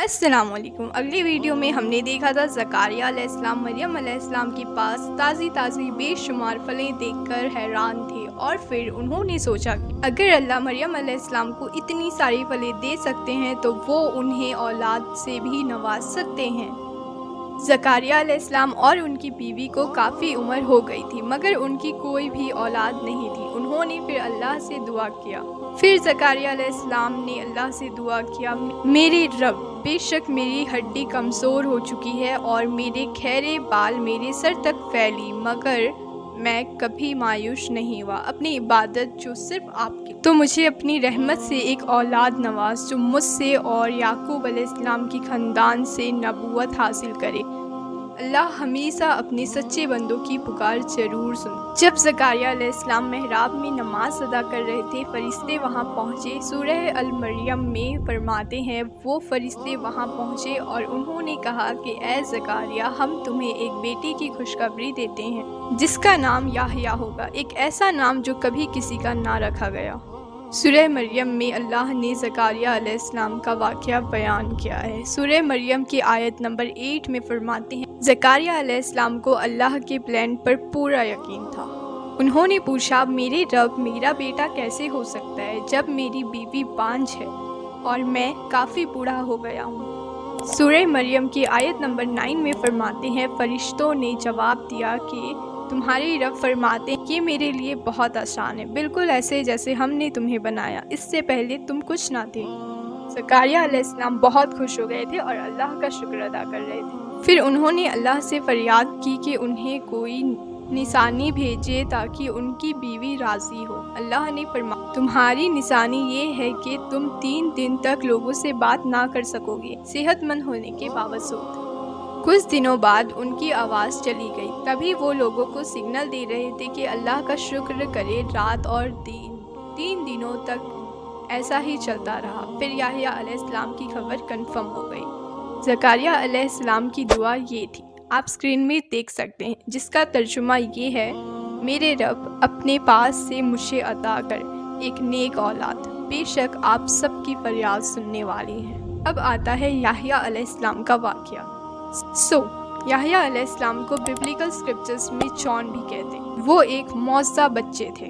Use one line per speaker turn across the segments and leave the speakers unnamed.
अस्सलाम वालेकुम। अगली वीडियो में हमने देखा था ज़कारिया अलैहिस्सलाम मरियम अलैहिस्सलाम के पास ताज़ी बेशुमार फलें देखकर हैरान थे और फिर उन्होंने सोचा कि अगर अल्लाह मरियम अलैहिस्सलाम को इतनी सारी फलें दे सकते हैं तो वो उन्हें औलाद से भी नवाज सकते हैं। ज़कारिया अलैहिस्सलाम और उनकी बीवी को काफ़ी उम्र हो गई थी मगर उनकी कोई भी औलाद नहीं थी। उन्होंने फिर अल्लाह से दुआ किया। फिर ज़कारिया अलैहिस्सलाम ने अल्लाह से दुआ किया, मेरे रब, बेशक मेरी हड्डी कमज़ोर हो चुकी है और मेरे खैरे बाल मेरे सर तक फैली, मगर मैं कभी मायूस नहीं हुआ। अपनी इबादत जो सिर्फ आपकी, तो मुझे अपनी रहमत से एक औलाद नवाज जो मुझसे और याकूब अलैहिस्सलाम की ख़ानदान से नबूवत हासिल करे। अल्लाह हमेशा अपने सच्चे बंदों की पुकार जरूर सुन। जब ज़कारिया अलैहिस्सलाम मेहराब में नमाज अदा कर रहे थे, फरिश्ते वहाँ पहुँचे। सूरह अल मरियम में फरमाते हैं, वो फरिश्ते वहाँ पहुँचे और उन्होंने कहा कि ए ज़कारिया, हम तुम्हें एक बेटे की खुशखबरी देते हैं जिसका नाम याहया होगा, एक ऐसा नाम जो कभी किसी का ना रखा गया। सूरह मरियम में अल्लाह ने ज़कारिया अलैहिस्सलाम का वाक़या बयान किया है। सूरह मरियम की आयत नंबर 8 में फरमाते हैं, ज़कारिया अलैहिस्सलाम को अल्लाह के प्लान पर पूरा यकीन था। उन्होंने पूछा, मेरे रब, मेरा बेटा कैसे हो सकता है जब मेरी बीवी बांझ है और मैं काफ़ी बूढ़ा हो गया हूँ। सूरह मरियम की आयत नंबर 9 में फरमाते हैं, फरिश्तों ने जवाब दिया कि तुम्हारे रब फरमाते हैं कि मेरे लिए बहुत आसान है, बिल्कुल ऐसे जैसे हमने तुम्हें बनाया, इससे पहले तुम कुछ ना थे। ज़कारिया अलैहिस्सलाम बहुत खुश हो गए थे और अल्लाह का शुक्र अदा कर रहे थे। फिर उन्होंने अल्लाह से फरियाद की कि उन्हें कोई निशानी भेजे ताकि उनकी बीवी राज़ी हो। अल्लाह ने फरमाया, तुम्हारी निशानी ये है कि तुम 3 दिन तक लोगों से बात ना कर सकोगे, सेहतमंद होने के बावजूद। कुछ दिनों बाद उनकी आवाज़ चली गई। तभी वो लोगों को सिग्नल दे रहे थे कि अल्लाह का शुक्र करे। रात और दिन 3 दिनों तक ऐसा ही चलता रहा। फिर याहया अलैहिस्सलाम की खबर कंफर्म हो गई। ज़कारिया अलैहिस्सलाम की दुआ ये थी, आप स्क्रीन में देख सकते हैं, जिसका तर्जुमा ये है, मेरे रब, अपने पास से मुझे अता कर एक नेक औलाद, बेशक आप सबकी फरियाद सुनने वाली हैं। अब आता है याहया अलैहिस्सलाम का वाक़या। याहया अलैहिस्सलाम को बिब्लिकल स्क्रिप्चर्स में जॉन भी कहते हैं। वो एक मौजज़ा बच्चे थे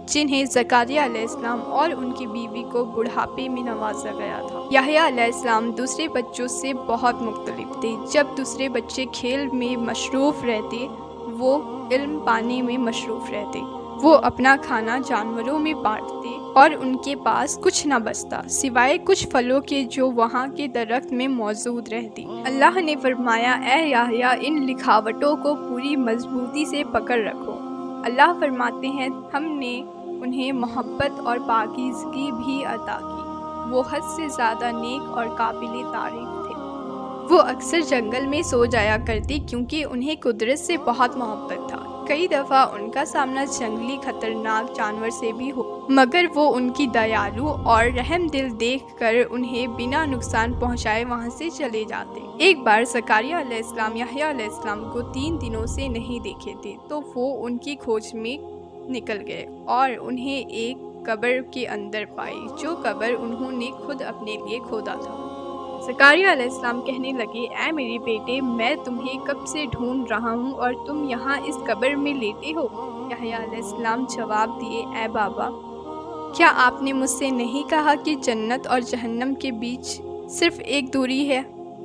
जिन्हें ज़कारिया अलैहिस्सलाम और उनकी बीवी को बुढ़ापे में नवाजा गया था। याहया अलैहिस्सलाम दूसरे बच्चों से बहुत मुख्तलिफ थे। जब दूसरे बच्चे खेल में मशरूफ़ रहते, वो इल्म पाने में मशरूफ़ रहते। वो अपना खाना जानवरों में बांटते और उनके पास कुछ न बचता सिवाय कुछ फलों के जो वहाँ के दरख्त में मौजूद रहती। अल्लाह ने फरमाया, ए याहया, इन लिखावटों को पूरी मजबूती से पकड़ रखो। अल्लाह फरमाते हैं, हमने उन्हें मोहब्बत और पाकीज़गी भी अता की। वो हद से ज़्यादा नेक और काबिल तारीफ़ थे। वो अक्सर जंगल में सो जाया करती क्योंकि उन्हें कुदरत से बहुत मोहब्बत था। कई दफ़ा उनका सामना जंगली खतरनाक जानवर से भी हो, मगर वो उनकी दयालु और रहम दिल देखकर उन्हें बिना नुकसान पहुंचाए वहां से चले जाते। एक बार ज़कारिया अलैहिस्सलाम याहया अलैहिस्सलाम को 3 दिनों से नहीं देखे थे, तो वो उनकी खोज में निकल गए और उन्हें एक कब्र के अंदर पाई, जो कब्र उन्होंने खुद अपने लिए खोदा था। ज़कारिया अलैहिस्सलाम कहने लगे, ऐ मेरे बेटे, मैं तुम्हें कब से ढूंढ रहा हूँ और तुम यहाँ इस कब्र में लेटे हो। याहया अलैहिस्सलाम जवाब दिए, ऐ बाबा, क्या आपने मुझसे नहीं कहा कि जन्नत और जहन्नम के बीच सिर्फ एक दूरी है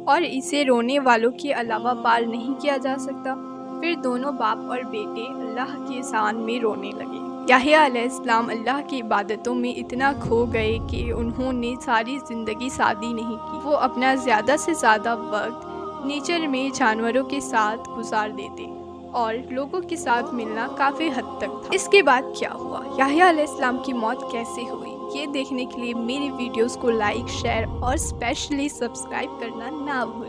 और इसे रोने वालों के अलावा पार नहीं किया जा सकता। फिर दोनों बाप और बेटे अल्लाह के शान में रोने लगे। याहया अलैहिस्सलाम अल्लाह की इबादतों में इतना खो गए कि उन्होंने सारी ज़िंदगी शादी नहीं की। वो अपना ज़्यादा से ज़्यादा वक्त नेचर में जानवरों के साथ गुजार देते और लोगों के साथ मिलना काफ़ी हद तक था। इसके बाद क्या हुआ, याहया अलैहिस्सलाम की मौत कैसे हुई, ये देखने के लिए मेरी वीडियोस को लाइक, शेयर और स्पेशली सब्सक्राइब करना ना भूलें।